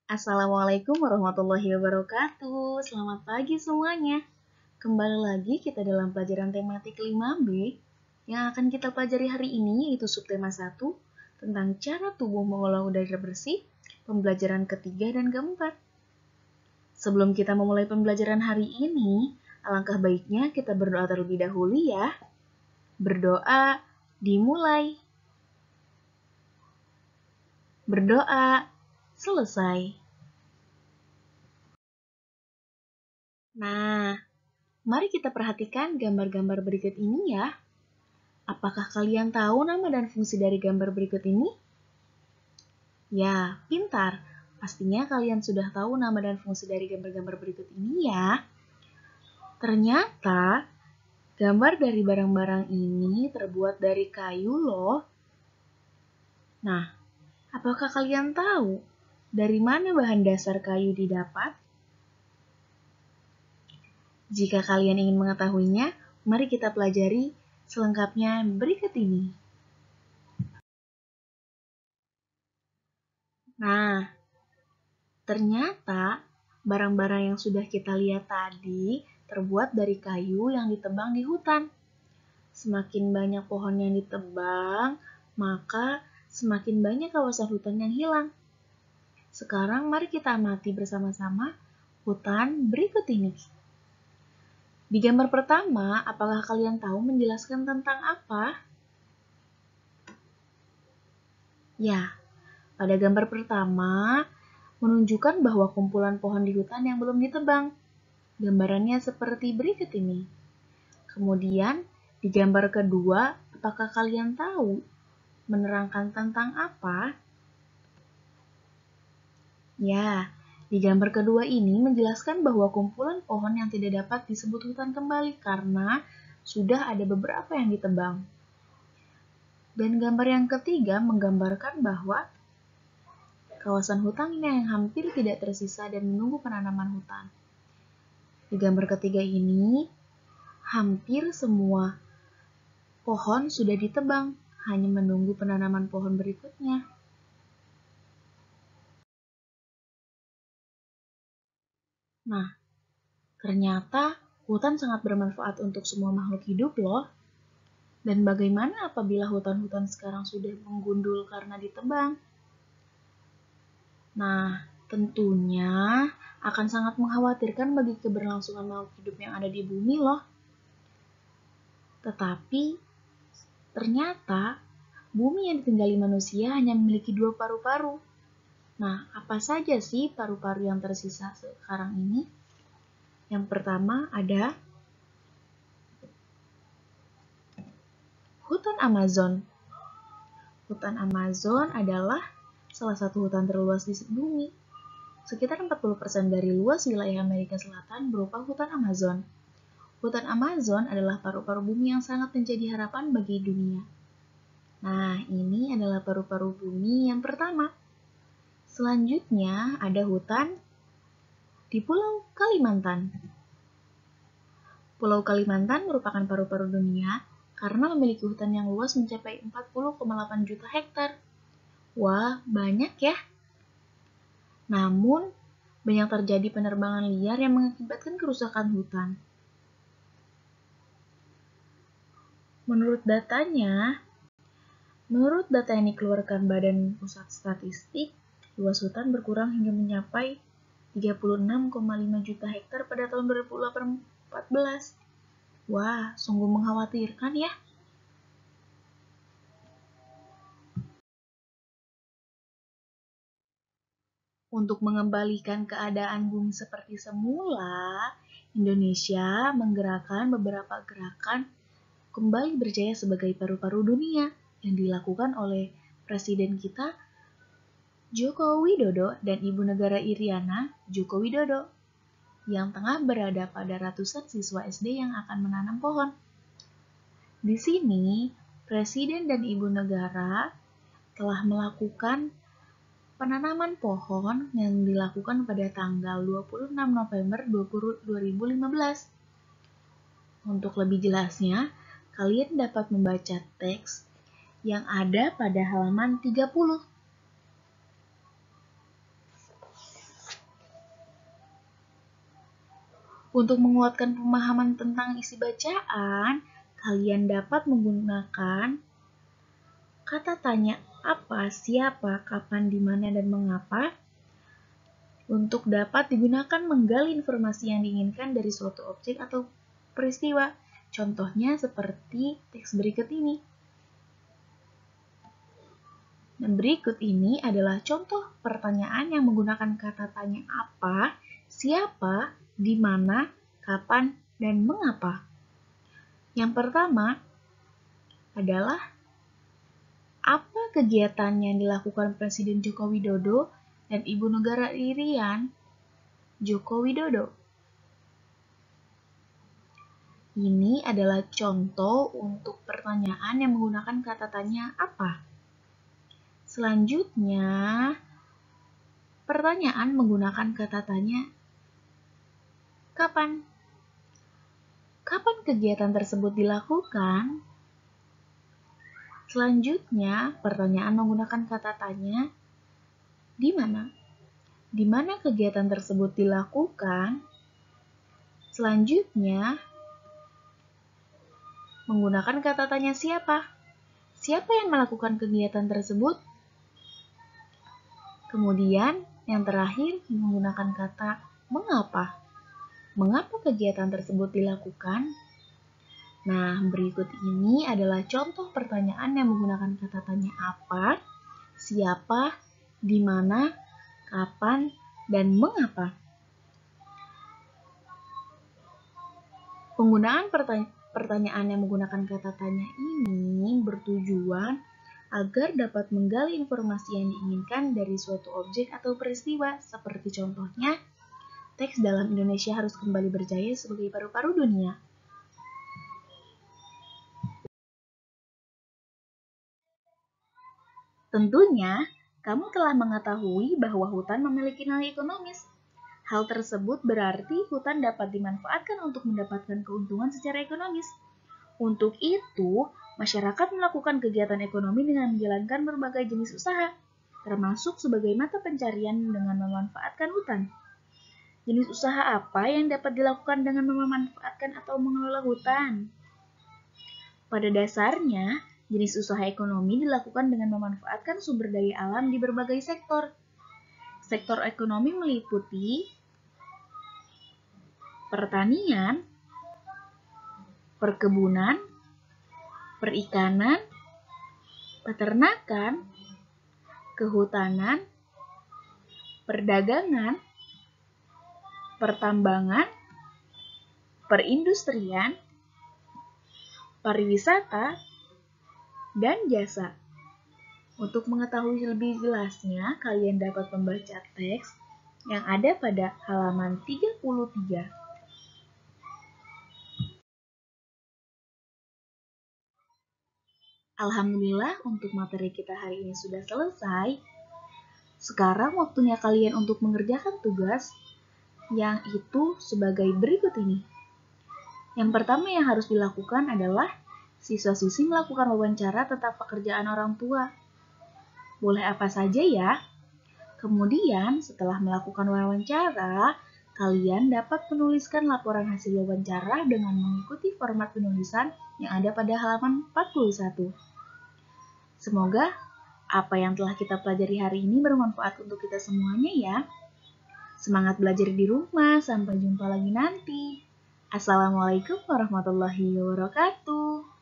Assalamualaikum warahmatullahi wabarakatuh. Selamat pagi semuanya. Kembali lagi kita dalam pelajaran tematik 5B yang akan kita pelajari hari ini, yaitu subtema 1 tentang cara tubuh mengolah udara bersih, pembelajaran ketiga dan keempat. Sebelum kita memulai pembelajaran hari ini, alangkah baiknya kita berdoa terlebih dahulu ya. Berdoa dimulai. Berdoa selesai. Nah, mari kita perhatikan gambar-gambar berikut ini ya. Apakah kalian tahu nama dan fungsi dari gambar berikut ini? Ya, pintar. Pastinya kalian sudah tahu nama dan fungsi dari gambar-gambar berikut ini ya. Ternyata, gambar dari barang-barang ini terbuat dari kayu loh. Nah, apakah kalian tahu dari mana bahan dasar kayu didapat? Jika kalian ingin mengetahuinya, mari kita pelajari selengkapnya berikut ini. Nah, ternyata barang-barang yang sudah kita lihat tadi terbuat dari kayu yang ditebang di hutan. Semakin banyak pohon yang ditebang, maka semakin banyak kawasan hutan yang hilang. Sekarang mari kita amati bersama-sama hutan berikut ini. Di gambar pertama, apakah kalian tahu menjelaskan tentang apa? Ya, pada gambar pertama menunjukkan bahwa kumpulan pohon di hutan yang belum ditebang. Gambarannya seperti berikut ini. Kemudian, di gambar kedua, apakah kalian tahu menerangkan tentang apa? Ya, di gambar kedua ini menjelaskan bahwa kumpulan pohon yang tidak dapat disebut hutan kembali karena sudah ada beberapa yang ditebang. Dan gambar yang ketiga menggambarkan bahwa kawasan hutan yang hampir tidak tersisa dan menunggu penanaman hutan. Di gambar ketiga ini, hampir semua pohon sudah ditebang, hanya menunggu penanaman pohon berikutnya. Nah, ternyata hutan sangat bermanfaat untuk semua makhluk hidup loh. Dan bagaimana apabila hutan-hutan sekarang sudah menggundul karena ditebang? Nah, tentunya akan sangat mengkhawatirkan bagi keberlangsungan makhluk hidup yang ada di bumi loh. Tetapi, ternyata bumi yang ditinggali manusia hanya memiliki 2 paru-paru. Nah, apa saja sih paru-paru yang tersisa sekarang ini? Yang pertama ada hutan Amazon. Hutan Amazon adalah salah satu hutan terluas di bumi. Sekitar 40% dari luas wilayah Amerika Selatan berupa hutan Amazon. Hutan Amazon adalah paru-paru bumi yang sangat menjadi harapan bagi dunia. Nah, ini adalah paru-paru bumi yang pertama. Selanjutnya ada hutan di Pulau Kalimantan. Pulau Kalimantan merupakan paru-paru dunia karena memiliki hutan yang luas mencapai 40,8 juta hektar. Wah, banyak ya. Namun, banyak terjadi penerbangan liar yang mengakibatkan kerusakan hutan. Menurut data yang dikeluarkan Badan Pusat Statistik, luas hutan berkurang hingga mencapai 36,5 juta hektar pada tahun 2014. Wah, sungguh mengkhawatirkan ya. Untuk mengembalikan keadaan bumi seperti semula, Indonesia menggerakkan beberapa gerakan kembali berjaya sebagai paru-paru dunia yang dilakukan oleh Presiden kita Joko Widodo dan Ibu Negara Iriana Joko Widodo yang tengah berada pada ratusan siswa SD yang akan menanam pohon. Di sini, Presiden dan Ibu Negara telah melakukan penanaman pohon yang dilakukan pada tanggal 26 November 2015. Untuk lebih jelasnya, kalian dapat membaca teks yang ada pada halaman 30. Untuk menguatkan pemahaman tentang isi bacaan, kalian dapat menggunakan kata tanya apa, siapa, kapan, di mana, dan mengapa untuk dapat digunakan menggali informasi yang diinginkan dari suatu objek atau peristiwa. Contohnya seperti teks berikut ini. Dan berikut ini adalah contoh pertanyaan yang menggunakan kata tanya apa, siapa, di mana, kapan, dan mengapa. Yang pertama adalah apa kegiatan yang dilakukan Presiden Joko Widodo dan Ibu Negara Irian Joko Widodo. Ini adalah contoh untuk pertanyaan yang menggunakan kata tanya apa. Selanjutnya, pertanyaan menggunakan kata tanya kapan. Kapan kegiatan tersebut dilakukan? Selanjutnya, pertanyaan menggunakan kata tanya di mana. Di mana kegiatan tersebut dilakukan? Selanjutnya, menggunakan kata tanya siapa. Siapa yang melakukan kegiatan tersebut? Kemudian, yang terakhir menggunakan kata mengapa. Mengapa kegiatan tersebut dilakukan? Nah, berikut ini adalah contoh pertanyaan yang menggunakan kata tanya apa, siapa, di mana, kapan, dan mengapa. Penggunaan pertanyaan yang menggunakan kata tanya ini bertujuan agar dapat menggali informasi yang diinginkan dari suatu objek atau peristiwa, seperti contohnya, teks dalam Indonesia harus kembali berjaya sebagai paru-paru dunia. Tentunya, kamu telah mengetahui bahwa hutan memiliki nilai ekonomis. Hal tersebut berarti hutan dapat dimanfaatkan untuk mendapatkan keuntungan secara ekonomis. Untuk itu, masyarakat melakukan kegiatan ekonomi dengan menjalankan berbagai jenis usaha, termasuk sebagai mata pencarian dengan memanfaatkan hutan. Jenis usaha apa yang dapat dilakukan dengan memanfaatkan atau mengelola hutan? Pada dasarnya, jenis usaha ekonomi dilakukan dengan memanfaatkan sumber daya alam di berbagai sektor. Sektor ekonomi meliputi pertanian, perkebunan, perikanan, peternakan, kehutanan, perdagangan, pertambangan, perindustrian, pariwisata, dan jasa. Untuk mengetahui lebih jelasnya, kalian dapat membaca teks yang ada pada halaman 33. Alhamdulillah untuk materi kita hari ini sudah selesai. Sekarang waktunya kalian untuk mengerjakan tugas yang itu sebagai berikut ini. Yang pertama yang harus dilakukan adalah siswa-siswi melakukan wawancara tentang pekerjaan orang tua. Boleh apa saja ya. Kemudian setelah melakukan wawancara, kalian dapat menuliskan laporan hasil wawancara dengan mengikuti format penulisan yang ada pada halaman 41. Semoga apa yang telah kita pelajari hari ini bermanfaat untuk kita semuanya ya. Semangat belajar di rumah, sampai jumpa lagi nanti. Assalamualaikum warahmatullahi wabarakatuh.